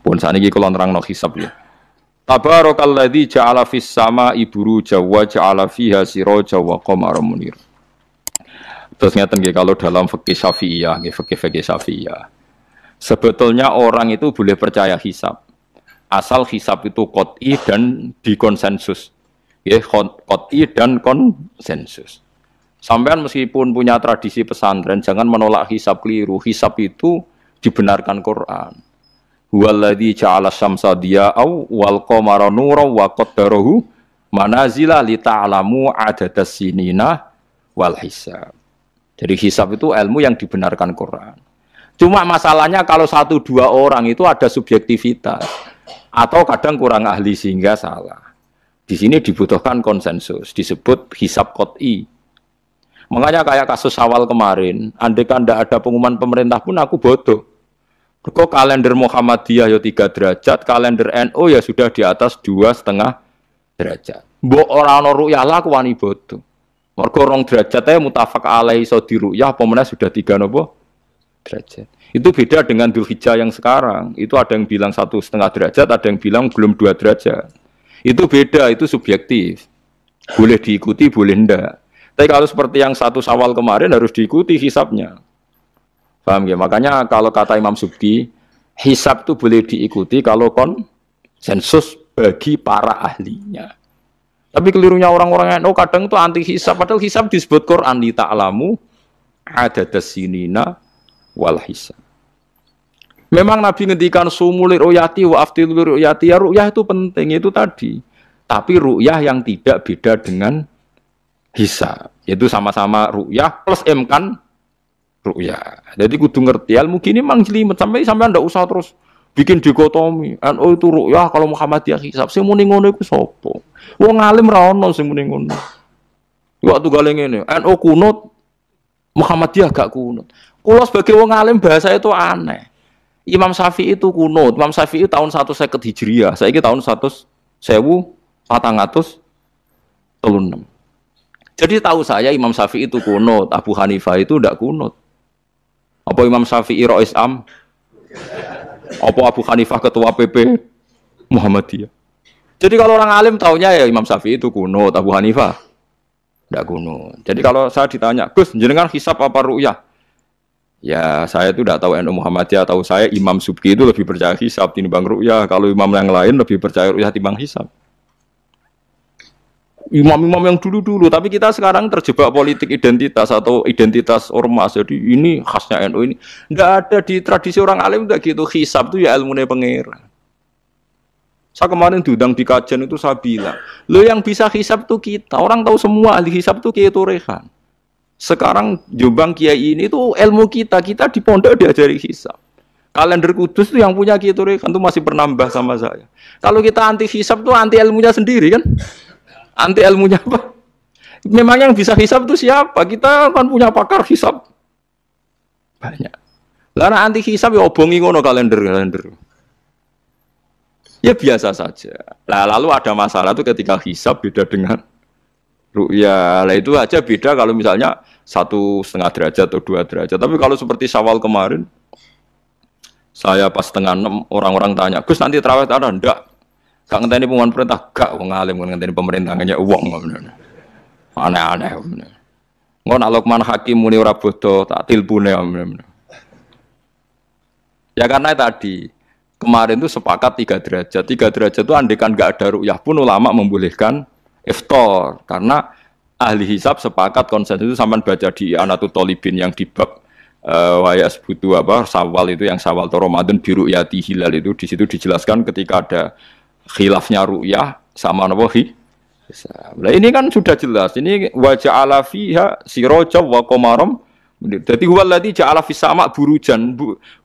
Pun saniki kula nerangno hisab ya. Tabarakalladzi ja'ala fis sama'i buruja wa ja'ala fiha siraja wa qamaran munir. Terus ngeten nggih kalau dalam fikih Syafi'iyah, nggih fikih Syafi'iyah. Sebetulnya orang itu boleh percaya hisab. Asal hisab itu qot'i dan dikonsensus. Nggih, qot'i dan konsensus. Sampean meskipun punya tradisi pesantren jangan menolak hisab keliru. Hisab itu dibenarkan Quran. Huwallazi ja'ala syamsa diya'au wal qamara nuran wa qaddarahu manazila li ta'lamu adadas sinina wal hisab. Jadi hisab itu ilmu yang dibenarkan Quran. Cuma masalahnya kalau 1-2 orang itu ada subjektivitas atau kadang kurang ahli sehingga salah. Di sini dibutuhkan konsensus, disebut hisab qot'i. Makanya kayak kasus Syawal kemarin, andai kan tidak ada pengumuman pemerintah pun aku bodoh. Kok kalender Muhammadiyah ya 3 derajat, kalender NU ya sudah di atas 2,5 derajat. Mbok ora ana ru'yah lah aku wani bodoh. Mergo 2 derajat ae mutafaq alaihi iso diruyah apa meneh sudah 3 napa derajat. Itu beda dengan Dzulhijjah yang sekarang. Itu ada yang bilang 1,5 derajat, ada yang bilang belum 2 derajat. Itu beda, itu subjektif. Boleh diikuti, boleh ndak. Tapi kalau seperti yang 1 Syawal kemarin harus diikuti hisabnya. Paham ya? Makanya kalau kata Imam Subki, hisab itu boleh diikuti kalau konsensus bagi para ahlinya. Tapi kelirunya orang-orang yang kadang itu anti hisab, padahal hisab disebut Quran li ta'lamu adadas sinina wal hisab. Memang Nabi ngendikan sumulir ru'yati wa aftilur ru'yati, ya ru'yah itu penting itu tadi. Tapi ru'yah yang tidak beda dengan hisab, yaitu sama-sama ru'yah plus imkan ru'yah. Jadi kudu ngerti ilmu gini mang jelimet sampai ndak usah terus bikin dikotomi. NU itu ru'yah kalau Muhammadiyah hisab. Sing muni ngono iku sapa? Wong alim ra ono sing muni ngono. Waktu gale ngene, NU kunut, Muhammadiyah gak kunut. Kula sebagai wong alim bahasa itu aneh. Imam Syafi'i itu kunut. Imam Syafi'i tahun 150 Hijriah. Saiki tahun 1436. Jadi tahu saya Imam Syafi'i itu kunut, Abu Hanifah itu tidak kunut. Apa Imam Syafi'i Rois Am? Apa Abu Hanifah ketua PP Muhammadiyah? Jadi kalau orang alim taunya ya Imam Syafi'i itu kunut, Abu Hanifah tidak kunut. Jadi kalau saya ditanya, Gus, jenengan hisab apa ru'yah? Ya saya itu tidak tahu NU Muhammadiyah, tahu saya Imam Subki itu lebih percaya hisab timbang ru'yah. Kalau imam yang lain lebih percaya ru'yah timbang hisab. Imam-imam yang dulu-dulu, tapi kita sekarang terjebak politik identitas atau identitas ormas. Jadi ini khasnya NU ini. Tidak ada di tradisi orang alim tidak gitu. Hisab itu ya ilmunya pangeran. Saya kemarin diundang di kajian itu saya bilang, lo yang bisa hisab itu kita. Orang tahu semua ahli hisab itu Kiai Torehan. Sekarang Jombang Kiai ini itu ilmu kita. Kita di pondok diajari hisab. Kalender Kudus itu yang punya Kiai Torehan itu masih pernambah sama saya. Kalau kita anti hisab itu anti ilmunya sendiri kan? Anti ilmunya apa? Memang yang bisa hisab itu siapa? Kita kan punya pakar hisab banyak. Karena anti hisab ya obongi ngono kalender. Ya biasa saja. Nah, lalu ada masalah itu ketika hisab beda dengan ru'yah. Lah itu aja beda kalau misalnya 1,5 derajat atau 2 derajat. Tapi kalau seperti Syawal kemarin, saya pas setengah 6 orang-orang tanya, Gus nanti tarawih ada ndak? Gak ngenteni pengumuman perintah, gak wong alim ngenteni pemerintah hanya uang. Aneh-aneh. Ngono nak Luqman Hakim muni ora bodoh, tak tilpune. Ya karena tadi kemarin itu sepakat 3 derajat. 3 derajat itu andekan gak ada ru'yah pun ulama membolehkan iftar karena ahli hisab sepakat konsensus itu sampean baca di Anatul Thalibin yang di bab wayas butuh apa Syawal itu yang Syawal atau Ramadan biru yati hilal itu di situ dijelaskan ketika ada khilafnya ru'yah sama napa hisab. Nah ini kan sudah jelas. Ini wa ja'ala fiha siraja wa qamaram. Jadi huwallazi ja'ala fis sama' burujan.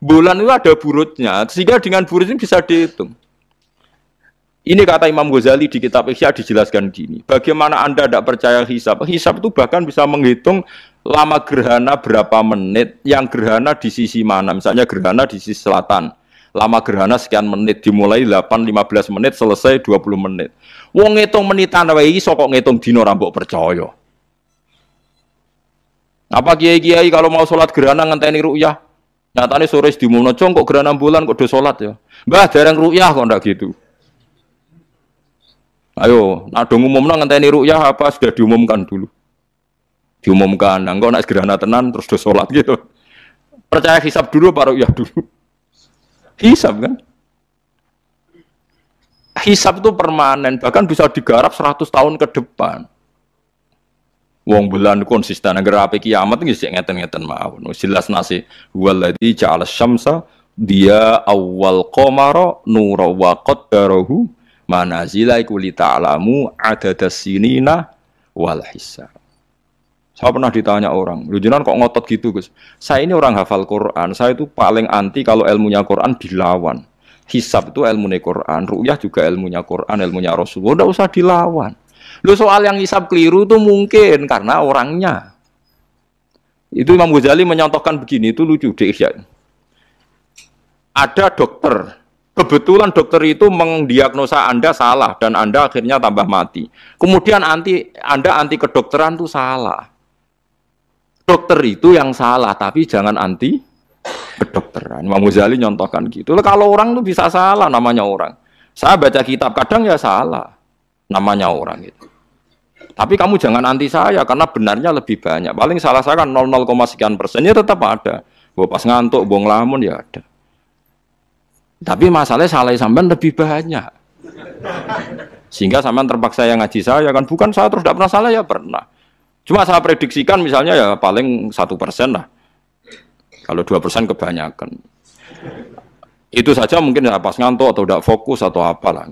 Bulan itu ada burutnya. Sehingga dengan burut ini bisa dihitung. Ini kata Imam Ghazali di kitab Ihya dijelaskan gini. Bagaimana Anda tidak percaya hisab? Hisab itu bahkan bisa menghitung lama gerhana berapa menit, yang gerhana di sisi mana. Misalnya gerhana di sisi selatan. Lama gerhana sekian menit, dimulai 8-15 menit, selesai 20 menit. Wong ngitung menitan wae iso kok ngitung dina ora mbok percaya. Apa kiai-kiai kalau mau sholat gerhana ngenteni ru'yah? Nyatane sore diumumno cong kok gerhana bulan kok do salat ya. Mbah dereng ruyah kok ndak gitu. Ayo, nak do ngumumno ngenteni ruyah apa sudah diumumkan dulu. Diumumkan, nah engko nek gerhana tenan terus do salat gitu. Percaya hisab dulu apa ruyah dulu? Hisab kan? Hisab itu permanen, bahkan bisa digarap 100 tahun ke depan. Wong bulan konsisten agar ape kiamat nggih sik ngeten-ngeten mawon. Jelas nasi waladzi ja'ala syamsa dia awal qamara nura wa qaddarahu manazila iku li ta'lamu adadas sinina wal hisab. Saya pernah ditanya orang, lu jenengan kok ngotot gitu Gus? Saya ini orang hafal Quran, saya itu paling anti kalau ilmunya Quran dilawan. Hisab itu ilmunya Quran, ru'yah juga ilmunya Quran, ilmunya Rasulullah, tidak usah dilawan. Lu soal yang hisab keliru itu mungkin karena orangnya. Itu Imam Ghazali menyontohkan begini, itu lucu deh ya. Ada dokter, kebetulan dokter itu mendiagnosa Anda salah dan Anda akhirnya tambah mati. Kemudian Anda anti kedokteran itu salah. Dokter itu yang salah, tapi jangan anti kedokteran. Imam Ghazali nyontohkan gitu. Kalau orang itu bisa salah, namanya orang. Saya baca kitab kadang ya salah, namanya orang itu. Tapi kamu jangan anti saya karena benarnya lebih banyak. Paling salah saya kan 0, sekian persennya tetap ada. Gua pas ngantuk, bong lamun ya ada. Tapi masalahnya salah sampean lebih banyak. Sehingga sampean terpaksa yang ngaji saya kan, bukan saya terus tidak pernah salah ya pernah. Cuma saya prediksikan misalnya ya paling 1% lah. Kalau 2% kebanyakan. Itu saja mungkin ya pas ngantuk atau tidak fokus atau apalah.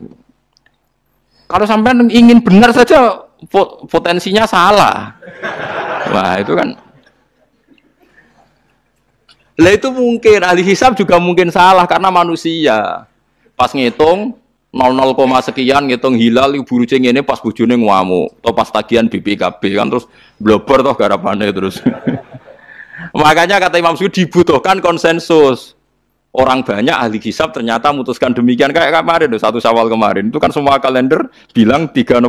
Kalau sampai ingin benar saja potensinya salah. Wah itu kan. Lah itu mungkin ahli hisab juga mungkin salah karena manusia. Pas ngitung 0, sekian ngitung hilal ibu rucing ini pas bojone ngamuk atau pas tagihan BPKB kan terus blobor toh garapane terus. Makanya kata Imam Suyuti dibutuhkan konsensus. Orang banyak ahli hisab ternyata memutuskan demikian kayak kemarin 1 Syawal kemarin itu kan semua kalender bilang 3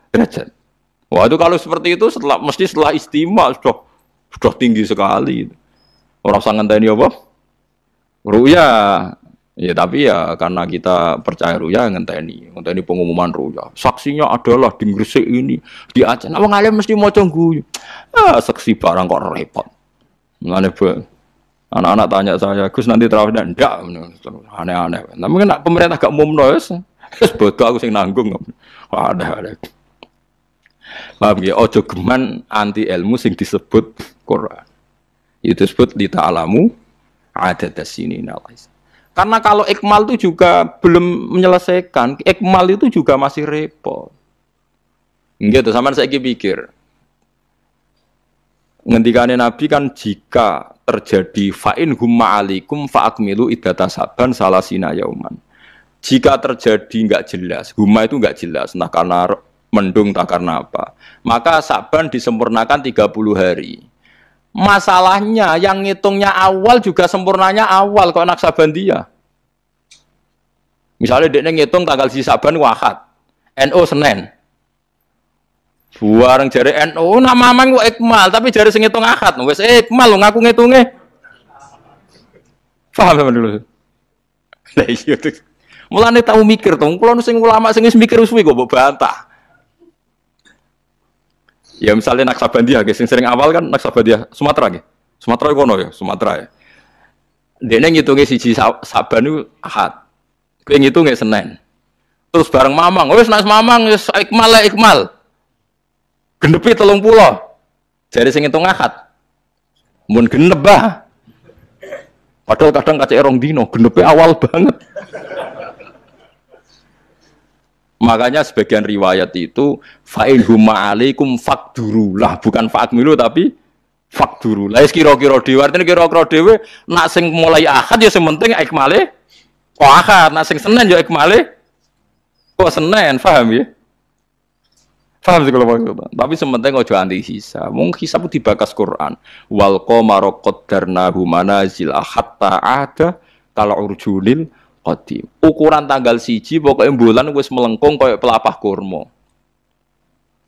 derajat. Wah itu kalau seperti itu mesti setelah istimewa sudah tinggi sekali. Orang sangat ngenteni apa? Ru'yah. Ya tapi ya karena kita percaya ru'yah ngenteni pengumuman ru'yah. Saksinya adalah di Gresik ini, di Aceh. Wong alim mesti maca guyu. Saksi barang kok repot. Mulane anak-anak tanya saya, Gus nanti terawih ndak? Aneh-aneh. Tapi kan pemerintah gak umumno wis bodoh aku sing nanggung. Ada. Paham ya, ojo geman anti ilmu sing disebut Quran. Itu disebut li ta'lamu adadas sinina. Karena kalau ikmal itu juga belum menyelesaikan, ikmal itu juga masih repot. Gitu, sama saya pikir. Ngendikane Nabi kan jika terjadi fa'in humma alikum fa'akmilu iddata saban salasina yauman. Jika terjadi enggak jelas, humma itu enggak jelas, nah karena mendung tak karena apa. Maka saban disempurnakan 30 hari. Masalahnya yang ngitungnya awal juga sempurnanya awal kok Naksabandia. Misalnya dia ngitung tanggal si Saban Ahad, NO Senin. Buareng jari NO nama mang ikmal tapi jari sing ngitung Ahad wis ikmal ngaku ngitunge. Paham sampean dulu. Lah iya tuh. Mulane tau mikir to, kula sing ulama sing wis mikir suwi kok mbok bantah. Ya misalnya Naksabandia, sing sering awal kan Naksabandia Sumatera nggih. Sumatera kono ya, Sumatera ya. Dene ngitunge siji Saban itu Ahad. Kowe ngitunge Senin. Terus bareng Mamang, wis nek Mamang wis ikmal. Genepi 30. Jare sing ngitung Ahad. Mun genep bah. Padahal kadang kacek rong dino, genepi awal banget. Makanya sebagian riwayat itu fa'in huma alaikum fakdurulah, bukan fa'akmilu tapi fakdurulah. Kira-kira dhewe artine kira-kira dhewe nak sing mulai Ahad ya sing penting ikmale kok Ahad, nak sing Senin ya ikmale kok Senin, paham ya? Paham sih kalau maksudnya. Tapi sementing ojo anti hisab. Mung hisab dibakas Quran. Wal qamara qaddarnahu manazil hatta ada kal urjunil qadim. Ukuran tanggal 1 pokoknya bulan wis melengkung koyo pelapah kurma.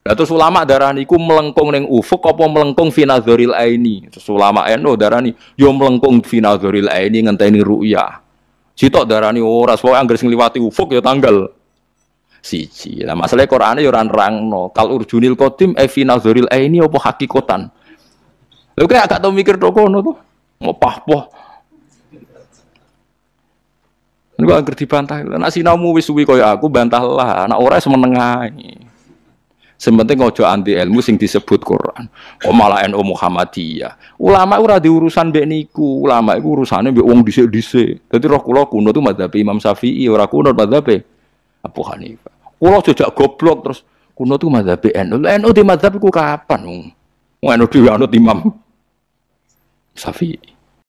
Lah terus ulama darani iku melengkung ning ufuk apa melengkung fi nazaril aini. Terus ulama NU darani yo melengkung fi nazaril aini ngenteni ru'yah. Sitok darani ora pokoke anggere sing liwati ufuk ya tanggal siji. Lah masalah Qur'ane ya ora nerangno. Kal urjunil qadim fi nazaril aini apa hakikatan. Lha kok gak tau mikir tok kono to. Ngopah-poh. Niku anggere dibantah. Nek sinamu wis suwi kaya aku bantahlah. Nek ora semeneng ae. Sementing ojo anti ilmu sing disebut Quran. Kok malah NU Muhammadiyah. Ulama ora di urusan mbek niku. Ulama iku urusane mbek wong dhisik-dhisik. Dadi roh kula kuno tu madzhab Imam Syafi'i ora kuno madzhab Abu Hanifah. Kula jejak goblok terus kuno tu madzhab NU. NU di madzhab iku kapan wong? NU dhewe anut Imam Syafi'i.